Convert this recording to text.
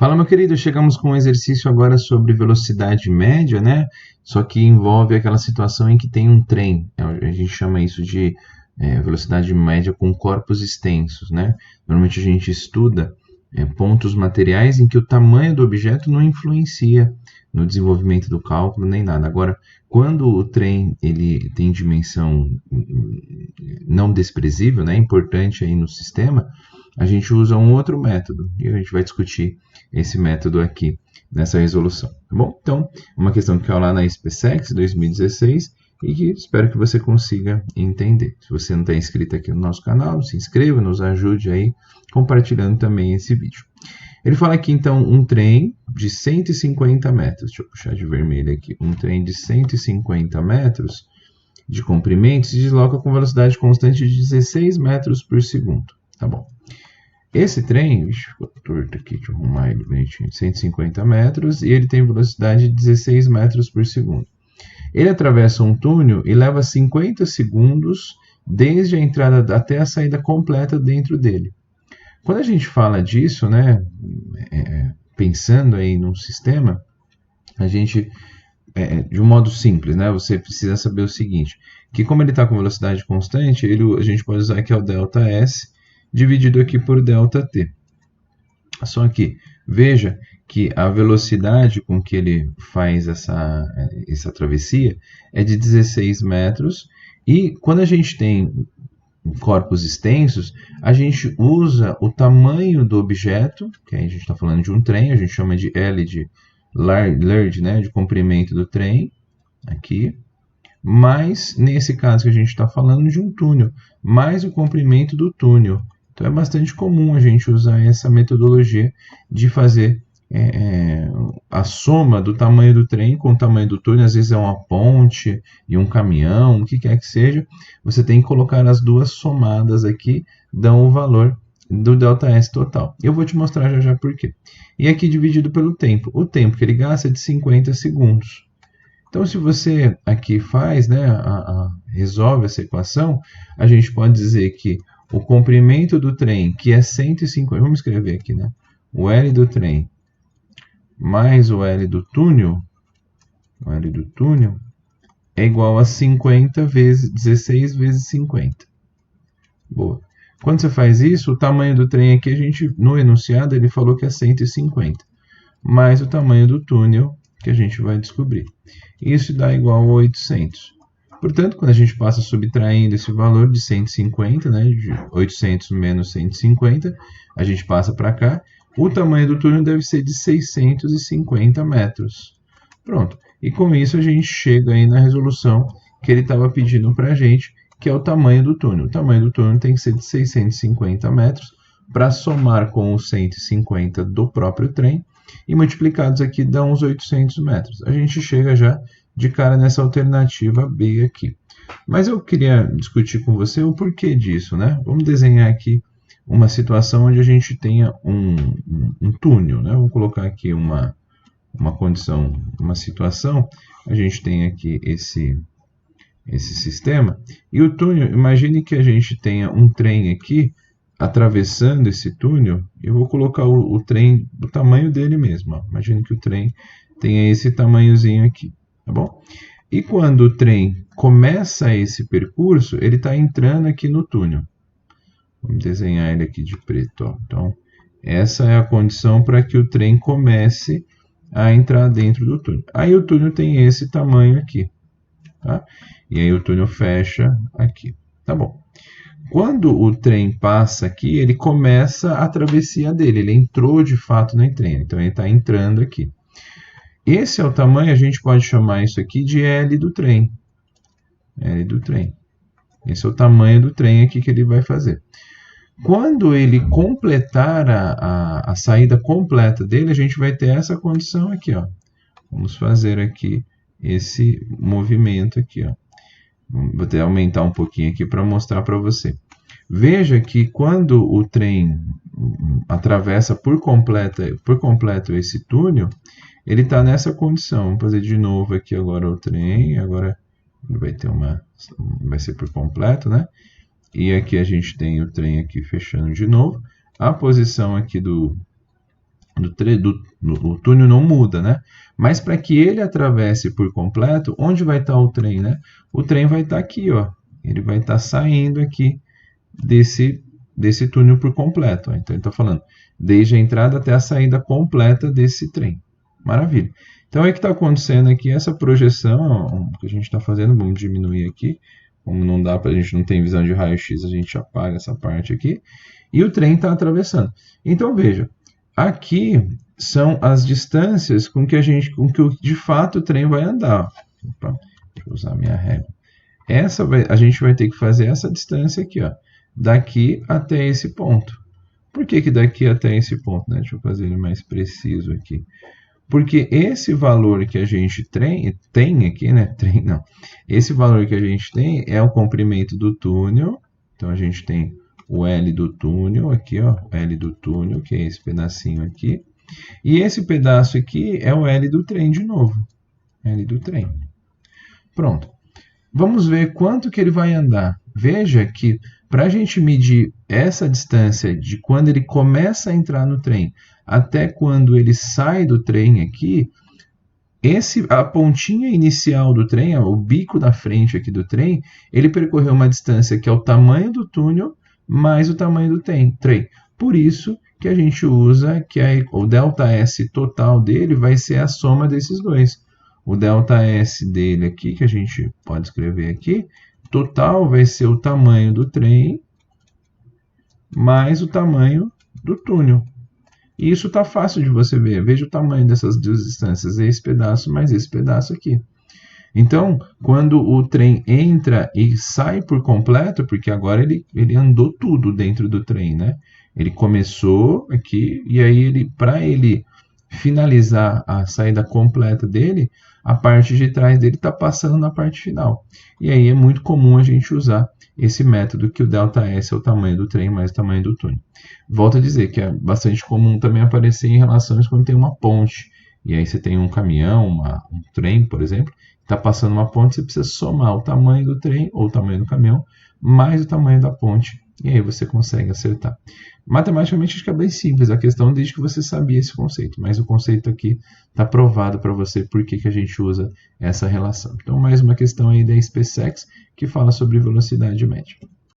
Fala, meu querido, chegamos com um exercício agora sobre velocidade média, né? Só que envolve aquela situação em que tem um trem. A gente chama isso de velocidade média com corpos extensos, né? Normalmente a gente estuda pontos materiais em que o tamanho do objeto não influencia no desenvolvimento do cálculo nem nada. Agora, quando o trem ele tem dimensão não desprezível, né, importante aí no sistema, a gente usa um outro método e a gente vai discutir esse método aqui nessa resolução, tá bom? Então, uma questão que caiu lá na SpaceX 2016 e que espero que você consiga entender. Se você não está inscrito aqui no nosso canal, se inscreva, nos ajude aí compartilhando também esse vídeo. Ele fala aqui, então, um trem de 150 metros. Deixa eu puxar de vermelho aqui. Um trem de 150 metros de comprimento se desloca com velocidade constante de 16 metros por segundo. Tá bom. Esse trem, ficou torto aqui, deixa eu arrumar ele bonitinho, 150 metros, e ele tem velocidade de 16 metros por segundo. Ele atravessa um túnel e leva 50 segundos desde a entrada até a saída completa dentro dele. Quando a gente fala disso, né, pensando aí num sistema, a gente, de um modo simples, né, você precisa saber o seguinte, que como ele está com velocidade constante, a gente pode usar aqui o ΔS, dividido aqui por ΔT. Só que, veja que a velocidade com que ele faz essa travessia é de 16 metros, e quando a gente tem corpos extensos, a gente usa o tamanho do objeto, que aí a gente está falando de um trem, a gente chama de L de large, né, de comprimento do trem, aqui, mais, nesse caso que a gente está falando, de um túnel, mais o comprimento do túnel. Então, é bastante comum a gente usar essa metodologia de fazer a soma do tamanho do trem com o tamanho do túnel. Às vezes é uma ponte e um caminhão, o que quer que seja. Você tem que colocar as duas somadas aqui, dão o valor do ΔS total. Eu vou te mostrar já por quê. E aqui dividido pelo tempo. O tempo que ele gasta é de 50 segundos. Então, se você aqui faz, né, resolve essa equação, a gente pode dizer que o comprimento do trem, que é 150, vamos escrever aqui, né? O L do trem mais o L do túnel é igual a 50 vezes 16 vezes 50. Boa. Quando você faz isso, o tamanho do trem aqui, no enunciado, ele falou que é 150, mais o tamanho do túnel, que a gente vai descobrir. Isso dá igual a 800. Portanto, quando a gente passa subtraindo esse valor de 150, né, de 800 menos 150, a gente passa para cá, o tamanho do túnel deve ser de 650 metros. Pronto. E com isso a gente chega aí na resolução que ele estava pedindo para a gente, que é o tamanho do túnel. O tamanho do túnel tem que ser de 650 metros para somar com os 150 do próprio trem, e multiplicados aqui dão uns 800 metros. A gente chega já de cara nessa alternativa B aqui. Mas eu queria discutir com você o porquê disso, né? Vamos desenhar aqui uma situação onde a gente tenha um túnel, né? Vamos colocar aqui uma condição, uma situação, a gente tem aqui esse sistema, e o túnel, imagine que a gente tenha um trem aqui, atravessando esse túnel, eu vou colocar o trem do tamanho dele mesmo, ó. Imagine que o trem tenha esse tamanhozinho aqui. Tá bom? E quando o trem começa esse percurso, ele está entrando aqui no túnel. Vamos desenhar ele aqui de preto. Ó. Então, essa é a condição para que o trem comece a entrar dentro do túnel. Aí o túnel tem esse tamanho aqui. Tá? E aí o túnel fecha aqui. Tá bom. Quando o trem passa aqui, ele começa a travessia dele. Ele entrou de fato no trem. Então, ele está entrando aqui. Esse é o tamanho, a gente pode chamar isso aqui de L do trem. L do trem. Esse é o tamanho do trem aqui que ele vai fazer. Quando ele completar a saída completa dele, a gente vai ter essa condição aqui, ó. Vamos fazer aqui esse movimento aqui, ó. Vou até aumentar um pouquinho aqui para mostrar para você. Veja que quando o trem atravessa por completo esse túnel, ele está nessa condição. Vamos fazer de novo aqui agora o trem. Agora vai ser por completo, né? E aqui a gente tem o trem aqui fechando de novo. A posição aqui do o túnel não muda, né? Mas para que ele atravesse por completo, onde vai estar o trem, né? O trem vai estar aqui, ó. Ele vai estar saindo aqui desse túnel por completo. Ó. Então, ele está falando desde a entrada até a saída completa desse trem. Maravilha. Então, o que está acontecendo aqui, essa projeção que a gente está fazendo, vamos diminuir aqui. Como não dá para a gente não tem visão de raio-x, a gente apaga essa parte aqui. E o trem está atravessando. Então, veja, aqui são as distâncias com que de fato o trem vai andar. Opa, deixa eu usar a minha régua. A gente vai ter que fazer essa distância aqui, ó, daqui até esse ponto. Por que daqui até esse ponto? Né? Deixa eu fazer ele mais preciso aqui. Porque esse valor que a gente tem aqui, né? Esse valor que a gente tem é o comprimento do túnel. Então, a gente tem o L do túnel aqui, ó, L do túnel, que é esse pedacinho aqui. E esse pedaço aqui é o L do trem de novo. L do trem. Pronto. Vamos ver quanto que ele vai andar. Veja que para a gente medir essa distância de quando ele começa a entrar no trem até quando ele sai do trem aqui, a pontinha inicial do trem, o bico da frente aqui do trem, ele percorreu uma distância que é o tamanho do túnel mais o tamanho do trem. Por isso que a gente usa que o ΔS total dele vai ser a soma desses dois. O ΔS dele aqui, que a gente pode escrever aqui, total vai ser o tamanho do trem mais o tamanho do túnel. E isso está fácil de você ver. Veja o tamanho dessas duas distâncias. Esse pedaço mais esse pedaço aqui. Então, quando o trem entra e sai por completo, porque agora ele andou tudo dentro do trem, né? Ele começou aqui e aí para ele finalizar a saída completa dele, a parte de trás dele está passando na parte final. E aí é muito comum a gente usar esse método que o ΔS é o tamanho do trem mais o tamanho do túnel. Volto a dizer que é bastante comum também aparecer em relações quando tem uma ponte. E aí você tem um caminhão, um trem, por exemplo, está passando uma ponte, você precisa somar o tamanho do trem ou o tamanho do caminhão mais o tamanho da ponte. E aí você consegue acertar. Matematicamente acho que é bem simples a questão desde que você sabia esse conceito. Mas o conceito aqui está provado para você por que a gente usa essa relação. Então mais uma questão aí da SpaceX que fala sobre velocidade média.